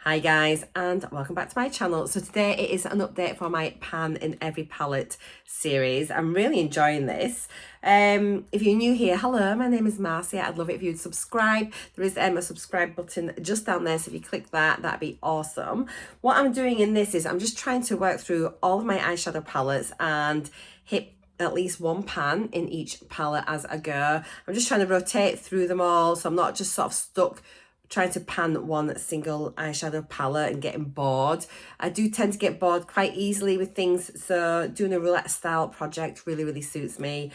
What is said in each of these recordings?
Hi guys, and welcome back to my channel. So today it is an update for my Pan in Every Palette series. I'm really enjoying this. If you're new here, hello, my name is Marcia. I'd love it if you'd subscribe. There is a subscribe button just down there, so if you click that, that'd be awesome. What I'm doing in this is I'm just trying to work through all of my eyeshadow palettes and hit at least one pan in each palette as I go. I'm just trying to rotate through them all, so I'm not just sort of stuck trying to pan one single eyeshadow palette and getting bored. I do tend to get bored quite easily with things, so doing a roulette style project really suits me.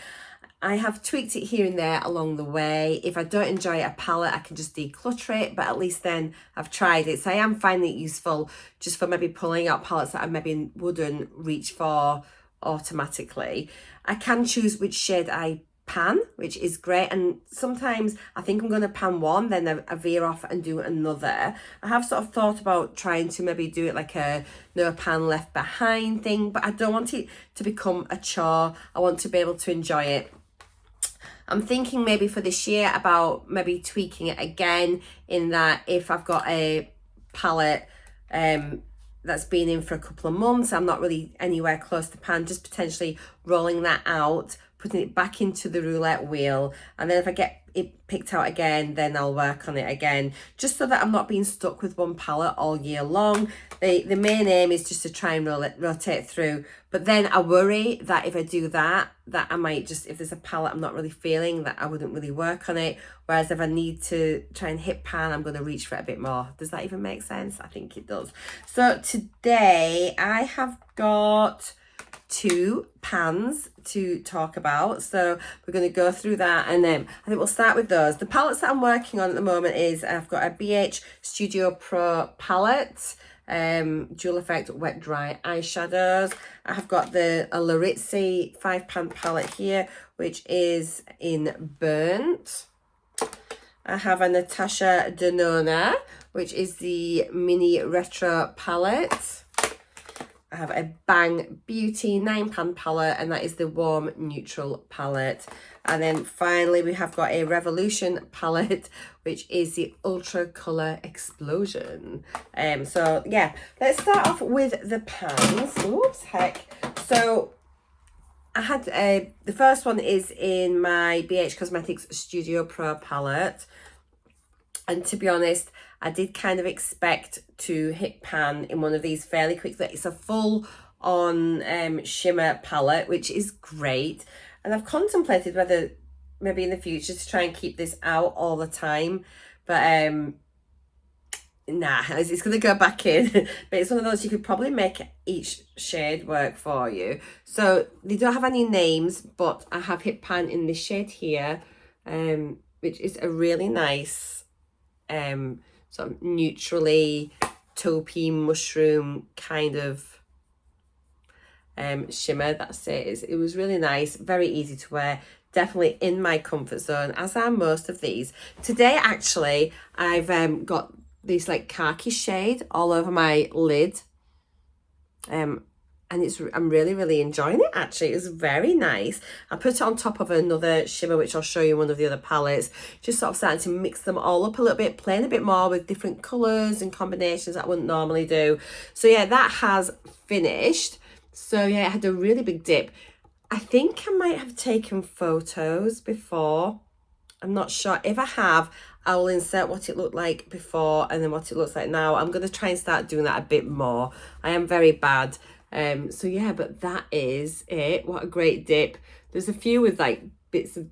I have tweaked it here and there along the way. If I don't enjoy a palette, I can just declutter it, but at least then I've tried it. So I am finding it useful just for maybe pulling out palettes that I maybe wouldn't reach for automatically. I can choose which shade I pan, which is great, and sometimes I think I'm going to pan one, then I veer off and do another. I have sort of thought about trying to maybe do it like a no pan left behind thing, but I don't want it to become a chore. I want to be able to enjoy it. I'm thinking maybe for this year about maybe tweaking it again, in that if I've got a palette that's been in for a couple of months, I'm not really anywhere close to pan, just potentially rolling that out, putting it back into the roulette wheel, and then if I get it picked out again, then I'll work on it again, just so that I'm not being stuck with one palette all year long. The main aim is just to try and rotate through, but then I worry that if I do that I might just, if there's a palette I'm not really feeling, that I wouldn't really work on it, whereas if I need to try and hit pan, I'm going to reach for it a bit more. Does that even make sense? I think it does. So today I have got two pans to talk about, so we're going to go through that, and then I think we'll start with those. The palettes that I'm working on at the moment is I've got a BH Studio Pro palette, dual effect wet dry eyeshadows. I have got a Larizzi 5-pan palette here, which is in burnt. I have a Natasha Denona, which is the mini retro palette. I have a Bang Beauty 9-pan palette, and that is the warm neutral palette. And then finally we have got a Revolution palette, which is the Ultra Colour Explosion. So yeah, let's start off with the pans. Oops, heck. So I had the first one is in my BH Cosmetics Studio Pro palette. And to be honest, I did kind of expect to hit pan in one of these fairly quickly. It's a full on shimmer palette, which is great. And I've contemplated whether maybe in the future to try and keep this out all the time. But nah, it's going to go back in. But it's one of those you could probably make each shade work for you. So they don't have any names, but I have hit pan in this shade here, which is a really nice sort of neutrally taupey mushroom kind of shimmer. That's it. It was really nice, very easy to wear, definitely in my comfort zone, as are most of these. Today actually I've got this like khaki shade all over my lid, and I'm really enjoying it actually. It's very nice. I put it on top of another shimmer, which I'll show you in one of the other palettes, just sort of starting to mix them all up a little bit, playing a bit more with different colours and combinations that I wouldn't normally do. So yeah, that has finished. So yeah, it had a really big dip. I think I might have taken photos before. I'm not sure. If I have, I will insert what it looked like before and then what it looks like now. I'm going to try and start doing that a bit more. I am very bad. So yeah, but that is it. What a great dip. There's a few with like bits of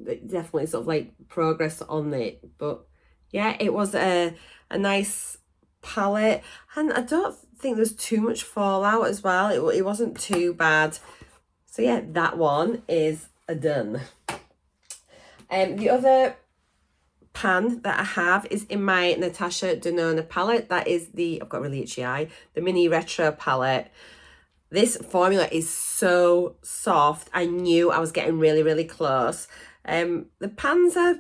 definitely sort of like progress on it, but yeah, it was a nice palette, and I don't think there's too much fallout as well. It wasn't too bad. So yeah, that one is a done. The other pan that I have is in my Natasha Denona palette. That is I've got a really itchy eye, the mini retro palette. This formula is so soft. I knew I was getting really close. The pans are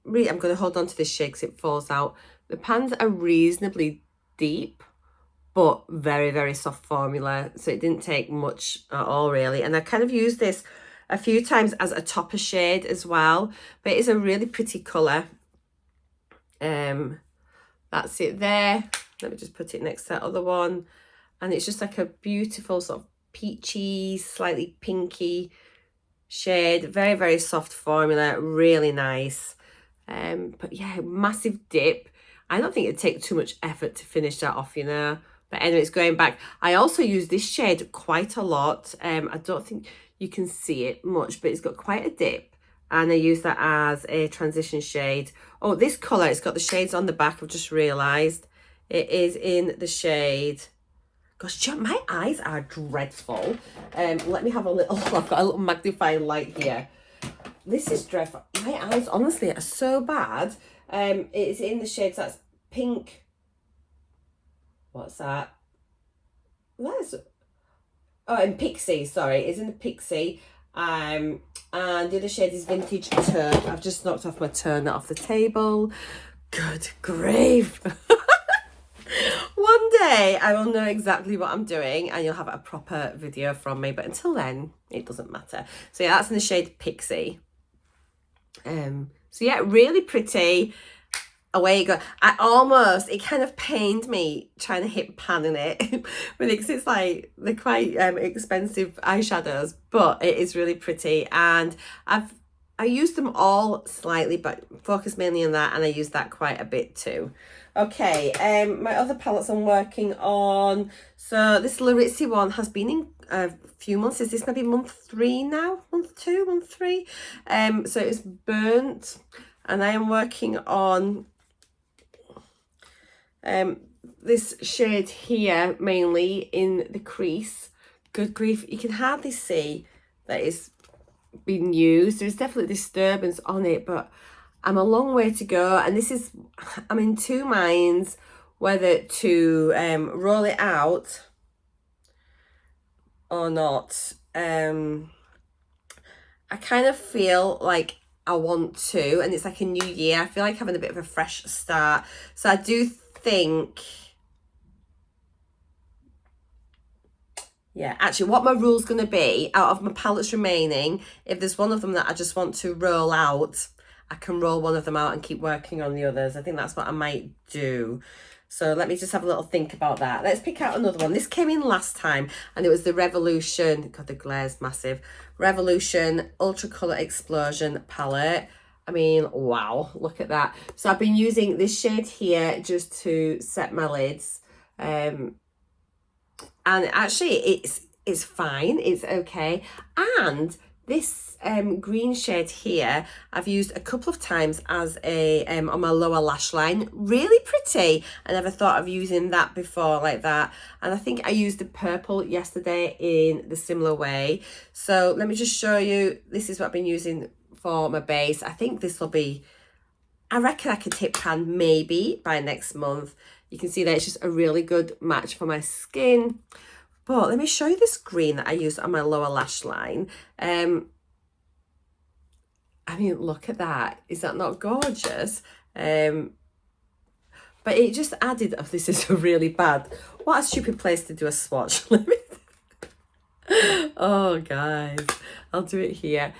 I'm going to hold on to this shade because it falls out. The pans are reasonably deep, but very soft formula. So it didn't take much at all really. And I kind of used this a few times as a topper shade as well. But it is a really pretty colour. That's it there. Let me just put it next to that other one. And it's just like a beautiful sort of peachy, slightly pinky shade. Very, very soft formula, really nice. But yeah, massive dip. I don't think it'd take too much effort to finish that off, you know. But anyway, it's going back. I also use this shade quite a lot. I don't think you can see it much, but it's got quite a dip. And I use that as a transition shade. Oh, this colour, it's got the shades on the back, I've just realised. It is in the shade... Gosh, my eyes are dreadful. Let me have a little... I've got a little magnifying light here. This is dreadful. My eyes, honestly, are so bad. It's in the shades, that's pink... What's that? That's... Oh, and Pixie, sorry. It's in the Pixie. And the other shade is Vintage Taupe. I've just knocked off my toner off the table. Good grief. One day I will know exactly what I'm doing and you'll have a proper video from me. But until then, it doesn't matter. So yeah, that's in the shade Pixie. So yeah, really pretty. Away you go. It kind of pained me trying to hit pan in it because it's like they're quite expensive eyeshadows, but it is really pretty. And I use them all slightly, but focus mainly on that, and I use that quite a bit too. Okay, my other palettes I'm working on. So this Larizzi one has been in a few months. Is this maybe month 3 now? Month 2, month 3? So it's Burnt, and I am working on this shade here, mainly in the crease. Good grief, you can hardly see that it's been used. There's definitely disturbance on it, but I'm a long way to go, and I'm in 2 minds whether to roll it out or not. I kind of feel like I want to, and it's like a new year. I feel like having a bit of a fresh start, so I do think, yeah, actually what my rule's going to be, out of my palettes remaining, if there's one of them that I just want to roll out, I can roll one of them out and keep working on the others. I think that's what I might do. So let me just have a little think about that. Let's pick out another one. This came in last time, and it was the Revolution, God, the glare's massive, Revolution Ultra Colour Explosion palette. I mean, wow, look at that. So I've been using this shade here just to set my lids. And actually it's fine, it's okay. And this green shade here, I've used a couple of times as a on my lower lash line. Really pretty. I never thought of using that before like that. And I think I used the purple yesterday in the similar way. So let me just show you. This is what I've been using for my base. I think this will be, I reckon I could hit pan maybe by next month. You can see that it's just a really good match for my skin. But let me show you this green that I used on my lower lash line. I mean, look at that. Is that not gorgeous? But it just added, oh, this is really bad. What a stupid place to do a swatch. Oh, guys, I'll do it here.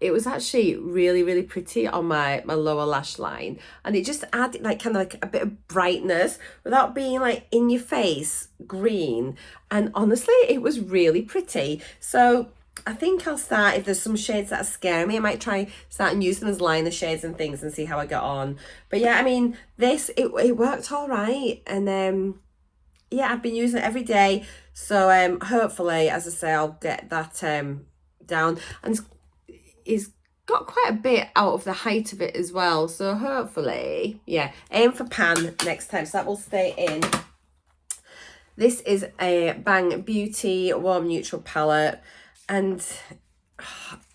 It was actually really, really pretty on my lower lash line, and it just added like kind of like a bit of brightness without being like in your face green. And honestly, it was really pretty. So I think I'll start, if there's some shades that are scaring me, I might try start and use them as liner shades and things and see how I get on. But yeah, I mean, it worked all right. And yeah, I've been using it every day. So hopefully, as I say, I'll get that down. And it's got quite a bit out of the height of it as well. So hopefully, yeah, aim for pan next time. So that will stay in. This is a Bang Beauty Warm Neutral palette. And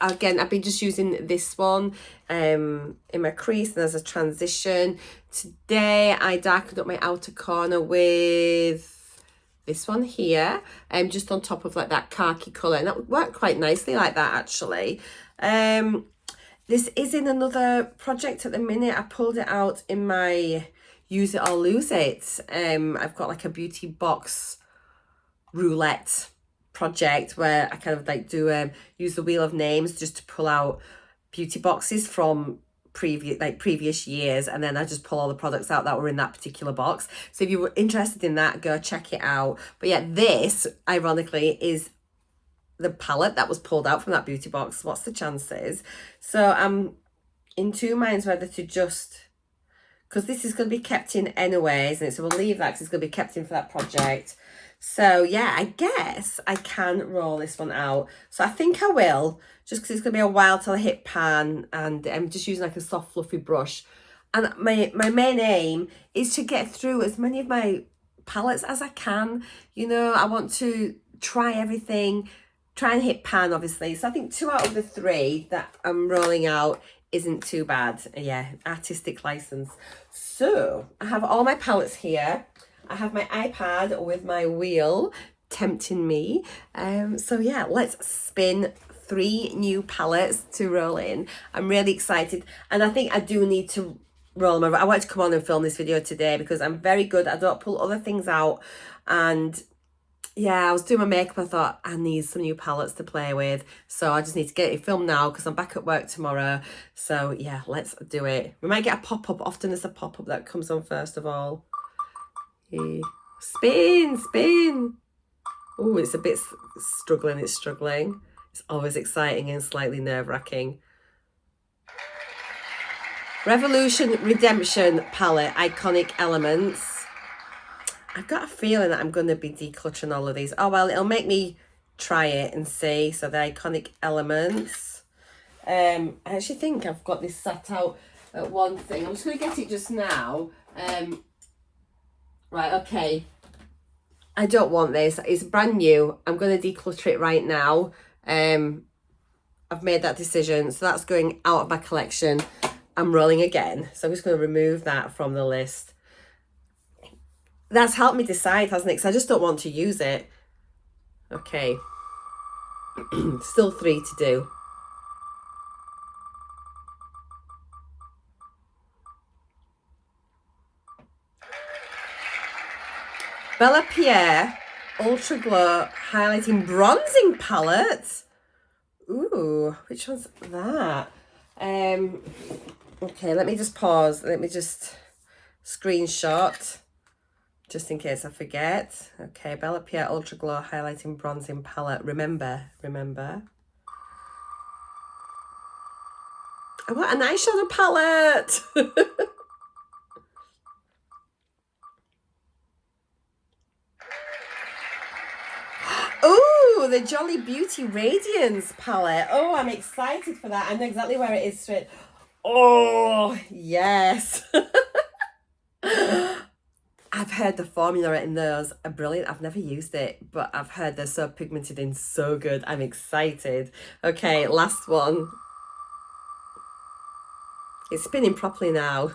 again, I've been just using this one in my crease and as a transition. Today, I darkened up my outer corner with this one here, just on top of like that khaki colour, and that worked quite nicely like that actually. This is in another project at the minute. I pulled it out in my Use It or Lose It. I've got like a beauty box roulette project where I kind of like do use the wheel of names just to pull out beauty boxes from previous years, and then I just pull all the products out that were in that particular box. So if you were interested in that, go check it out. But yeah, this ironically is the palette that was pulled out from that beauty box. What's the chances? So I'm in two minds whether to just, because this is going to be kept in anyways, and so we'll leave that because it's going to be kept in for that project. So yeah, I guess I can roll this one out. So I think I will, just because it's going to be a while till I hit pan, and I'm just using like a soft fluffy brush. And my main aim is to get through as many of my palettes as I can. You know, I want to try everything, try and hit pan, obviously. So I think 2 out of the 3 that I'm rolling out isn't too bad. Yeah, artistic license. So I have all my palettes here. I have my iPad with my wheel tempting me. So yeah, let's spin 3 new palettes to roll in. I'm really excited, and I think I do need to roll them over. I wanted to come on and film this video today because I'm very good. I don't pull other things out, and yeah, I was doing my makeup. I thought I need some new palettes to play with, so I just need to get it filmed now because I'm back at work tomorrow. So yeah, let's do it. We might get a pop-up. Often there's a pop-up that comes on first of all. Yeah. Spin. Oh, it's a bit struggling. It's struggling. It's always exciting and slightly nerve-wracking. Revolution Redemption palette, iconic elements. I've got a feeling that I'm going to be decluttering all of these. Oh well, it'll make me try it and see. So the iconic elements. I actually think I've got this sat out at one thing. I'm just going to get it just now. Right, okay. I don't want this. It's brand new. I'm going to declutter it right now. I've made that decision. So that's going out of my collection. I'm rolling again. So I'm just going to remove that from the list. That's helped me decide, hasn't it? Because I just don't want to use it. Okay. Still 3 to do. Bella Pierre Ultra Glow Highlighting Bronzing Palette. Ooh, which one's that? Okay, let me just pause. Let me just screenshot, just in case I forget. Okay, Bella Pierre Ultra Glow Highlighting Bronzing Palette. Remember. I want an eyeshadow palette. Oh, the Jolly Beauty Radiance palette. Oh, I'm excited for that. I know exactly where it is straight. Oh, yes. I've heard the formula in those are brilliant. I've never used it, but I've heard they're so pigmented and so good. I'm excited. Okay, last one. It's spinning properly now.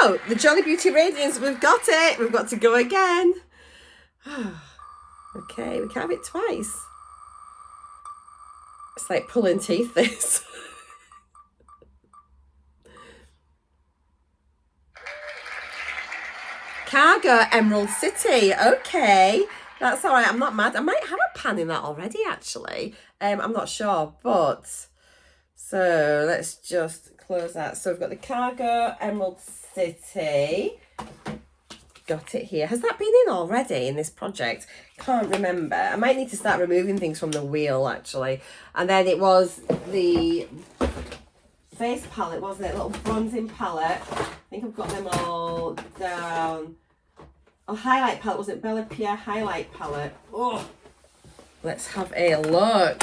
Oh, the Jolly Beauty Radiance, we've got it. We've got to go again. Okay, we can have it twice. It's like pulling teeth, this. Cargo Emerald City. Okay, that's all right. I'm not mad. I might have a pan in that already, actually. I'm not sure, but so let's just close that. So we've got the Cargo Emerald City. Got it here. Has that been in already in this project? Can't remember. I might need to start removing things from the wheel, actually. And then it was the face palette, wasn't it? A little bronzing palette. I think I've got them all down. Oh, highlight palette, was it? Bella Pierre highlight palette. Oh, let's have a look.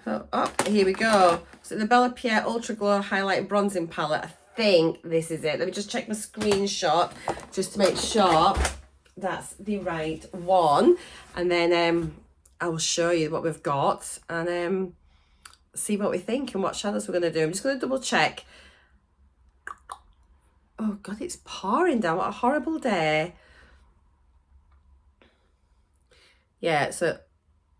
Oh, here we go. So the Bella Pierre Ultra Glow Highlight Bronzing Palette. I think this is it. Let me just check my screenshot just to make sure that's the right one. And then I will show you what we've got and see what we think and what shadows we're going to do. I'm just going to double check. Oh, God, it's pouring down. What a horrible day. Yeah, so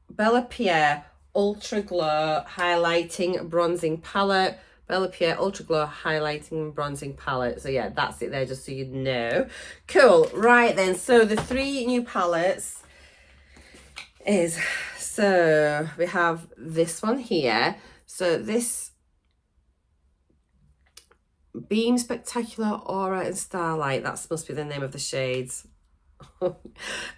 Bella Pierre Ultra Glow Highlighting Bronzing Palette, Bella Pure Ultra Glow Highlighting and Bronzing Palette. So yeah, that's it there, just so you know. Cool. Right then, so the 3 new palettes is, so we have this one here. So this Beam Spectacular Aura and Starlight, that must be the name of the shades.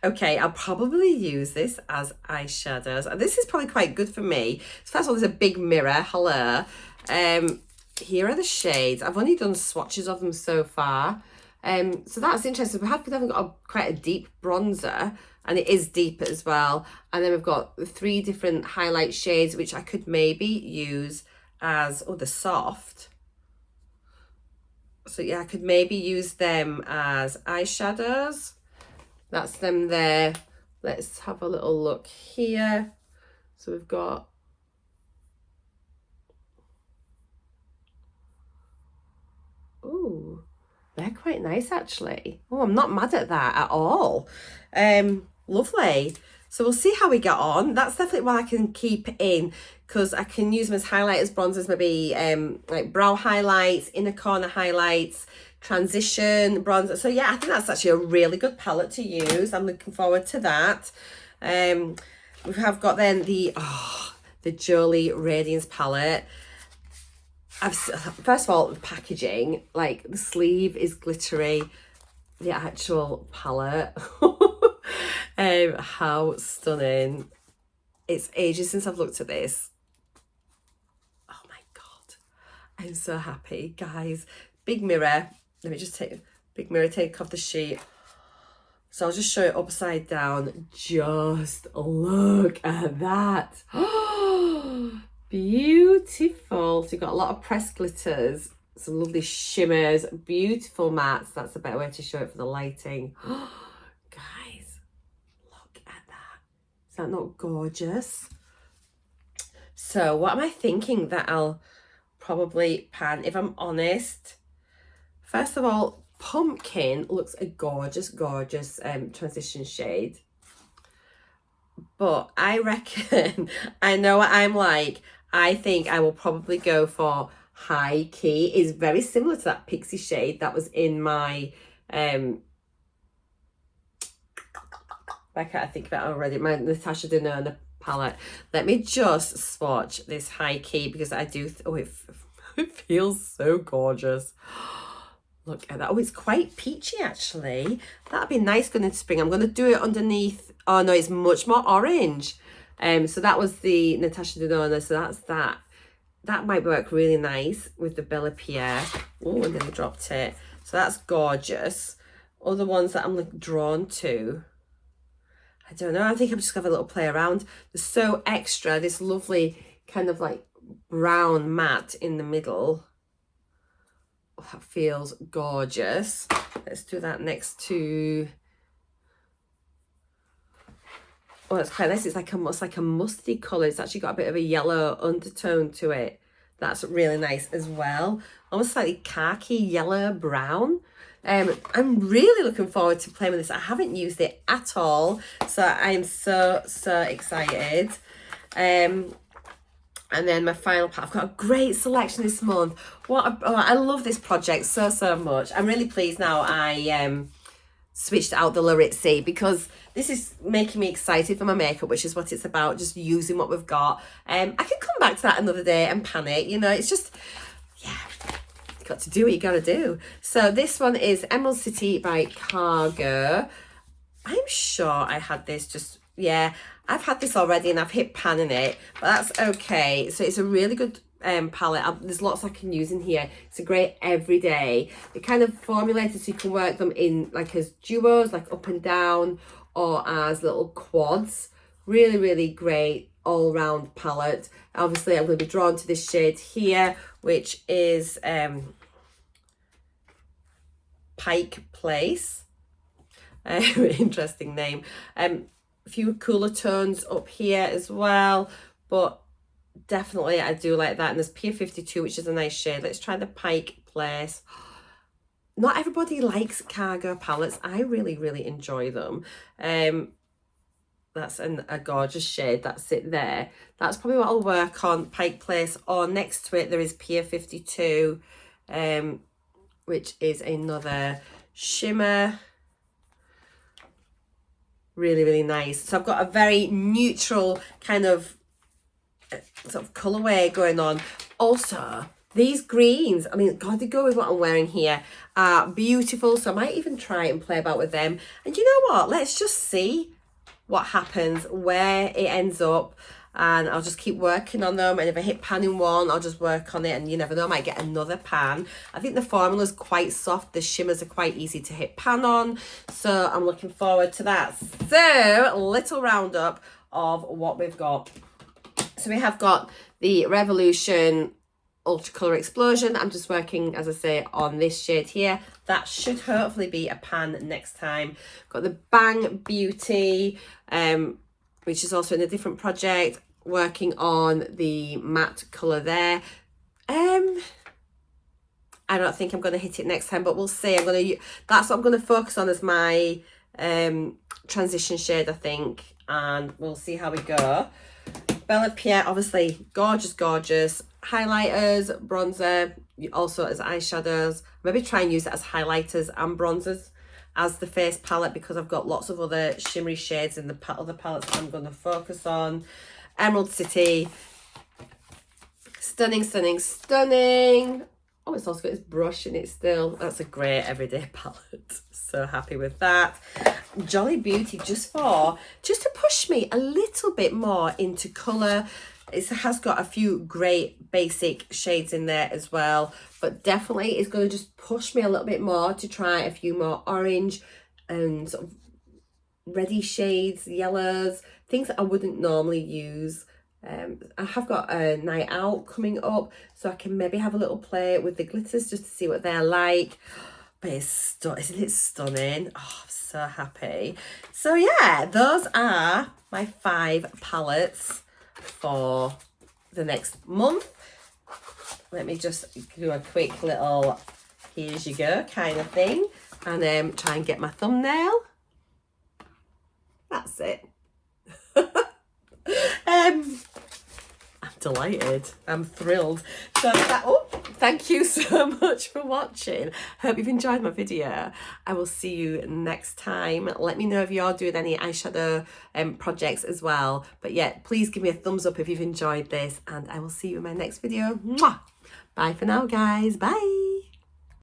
Okay, I'll probably use this as eyeshadows, and this is probably quite good for me. So first of all, there's a big mirror. Hello. Here are the shades. I've only done swatches of them so far. So that's interesting. We haven't got quite a deep bronzer, and it is deep as well. And then we've got 3 different highlight shades, which I could maybe use as, oh, the soft. So yeah, I could maybe use them as eyeshadows. That's them there. Let's have a little look here. So we've got, ooh, they're quite nice actually. Oh, I'm not mad at that at all. Lovely. So we'll see how we get on. That's definitely what I can keep in, because I can use them as highlighters, bronzers, maybe like brow highlights, inner corner highlights, transition bronzer. So yeah, I think that's actually a really good palette to use. I'm looking forward to that. We have got then the Jolie Radiance palette. First of all, the packaging, like the sleeve is glittery, the actual palette. How stunning. It's ages since I've looked at this. Oh my god, I'm so happy, guys. Big mirror. Let me just take big mirror, take off the sheet. So I'll just show it upside down. Just look at that. Beautiful. So you've got a lot of pressed glitters, some lovely shimmers, beautiful mattes. That's a better way to show it for the lighting. Guys, look at that. Is that not gorgeous? So what am I thinking that I'll probably pan, if I'm honest? First of all, Pumpkin looks a gorgeous, gorgeous transition shade. But I reckon, I know what I'm like, I think I will probably go for High Key. It's very similar to that Pixie shade that was in my, why can't I think of it already? My Natasha Denona palette. Let me just swatch this High Key, because I do, it feels so gorgeous. Look at that. Oh, it's quite peachy actually. That'd be nice going into spring. I'm going to do it underneath. Oh no, it's much more orange. So that was the Natasha Denona. So that's that. That might work really nice with the Bella Pierre. Oh, and then I dropped it. So that's gorgeous. Other ones that I'm like drawn to, I don't know. I think I'm just going to have a little play around. The So Extra, this lovely kind of like brown matte in the middle. That feels gorgeous. Let's do that next to, oh, it's quite nice. It's like almost like a musty colour. It's actually got a bit of a yellow undertone to it. That's really nice as well. Almost slightly khaki, yellow, brown. I'm really looking forward to playing with this. I haven't used it at all, so I'm so excited. And then my final part, I've got a great selection this month. I love this project so much. I'm really pleased now I switched out the Laritzy, because this is making me excited for my makeup, which is what it's about, just using what we've got. I can come back to that another day and panic, you know, it's just, yeah, got to do what you gotta do. So this one is Emerald City by Cargo. I'm sure I had this just, yeah, I've had this already and I've hit pan in it, but that's okay. So it's a really good palette. There's lots I can use in here. It's a great everyday. It kind of formulated so you can work them in like as duos, like up and down, or as little quads. Really great all-round palette. Obviously I'm going to be drawn to this shade here, which is Pike Place. Interesting name. A few cooler tones up here as well, but definitely I do like that. And there's Pier 52, which is a nice shade. Let's try the Pike Place. Not everybody likes Cargo palettes. I really enjoy them. That's a gorgeous shade. That's it there. That's probably what I'll work on, Pike Place. Or next to it, there is Pier 52, which is another shimmer. Really, really nice. So I've got a very neutral kind of sort of colourway going on. Also, these greens, I mean, God, they go with what I'm wearing here, are beautiful. So I might even try and play about with them. And you know what? Let's just see what happens, where it ends up. And I'll just keep working on them. And if I hit pan in one, I'll just work on it. And you never know, I might get another pan. I think the formula's quite soft. The shimmers are quite easy to hit pan on. So I'm looking forward to that. So, little roundup of what we've got. So we have got the Revolution Ultra Colour Explosion. I'm just working, as I say, on this shade here. That should hopefully be a pan next time. Got the Bang Beauty, which is also in a different project, working on the matte colour there. I don't think I'm going to hit it next time, but we'll see. That's what I'm going to focus on as my transition shade, I think, and we'll see how we go. Bella Pierre, obviously gorgeous, gorgeous. Highlighters, bronzer, also as eyeshadows. Maybe try and use it as highlighters and bronzers as the face palette, because I've got lots of other shimmery shades in the other palettes I'm going to focus on. Emerald City. Stunning, stunning, stunning. Oh, it's also got its brush in it still. That's a great everyday palette. So happy with that. Jolly Beauty, just to push me a little bit more into colour. It has got a few great basic shades in there as well, but definitely it's going to just push me a little bit more to try a few more orange and sort of reddy shades, yellows, things that I wouldn't normally use. I have got a night out coming up, so I can maybe have a little play with the glitters just to see what they're like. But isn't it stunning? Oh, I'm so happy. So yeah, those are my 5 palettes for the next month. Let me just do a quick little here's you go kind of thing, and try and get my thumbnail. That's it. I'm delighted. I'm thrilled. So thank you so much for watching. Hope you've enjoyed my video. I will see you next time. Let me know if you're doing any eyeshadow projects as well. But yeah, please give me a thumbs up if you've enjoyed this, and I will see you in my next video. Mwah! Bye for now, guys. Bye.